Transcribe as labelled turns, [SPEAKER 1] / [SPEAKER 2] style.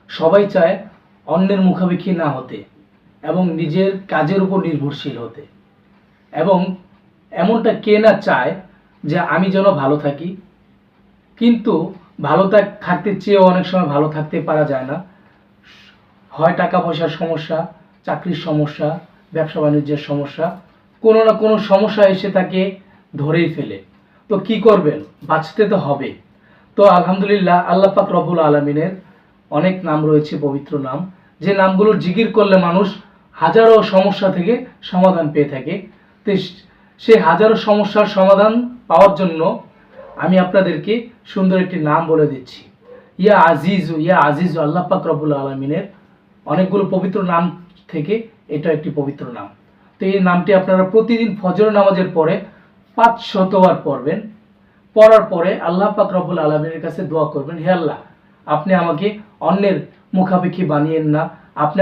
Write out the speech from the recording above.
[SPEAKER 1] সবাই চায় অন্যের মুখাপেক্ষী না হতে এবং নিজের কাজের উপর নির্ভরশীল হতে। এবং এমনটা কে না চায় যে আমি যেন ভালো থাকি, কিন্তু ভালো থাকতে চেয়েও অনেক সময় ভালো থাকতে পারা যায় না। হয় টাকা পয়সার সমস্যা, চাকরির সমস্যা, ব্যবসা বাণিজ্যের সমস্যা, কোনো না কোনো সমস্যা এসে তাকে ধরেই ফেলে। তো কি করবেন, বাঁচতে তো হবে। তো আলহামদুলিল্লাহ, আল্লাহ পাক রব্বুল আলামিনের অনেক নাম রয়েছে, পবিত্র নাম, যে নামগুলো জিকির করলে মানুষ হাজারো সমস্যা থেকে সমাধান পেয়ে থাকে। তো সেই হাজারো সমস্যার সমাধান পাওয়ার জন্য আমি আপনাদেরকে সুন্দর একটি নাম বলে দিচ্ছি। ইয়া আজিজু, আল্লাহ পাক রব্বুল আলামিনের অনেকগুলো পবিত্র নাম থেকে এটা একটি পবিত্র নাম। তো এই নামটি আপনারা প্রতিদিন ফজর নামাজের পরে 500 বার পড়বেন। পড়ার পরে আল্লাহ পাক রব্বুল আলামিনের কাছে দোয়া করবেন, হে আল্লাহ, আপনি আমাকে অন্যের মুখাপেক্ষী বানিয়েন না, আপনি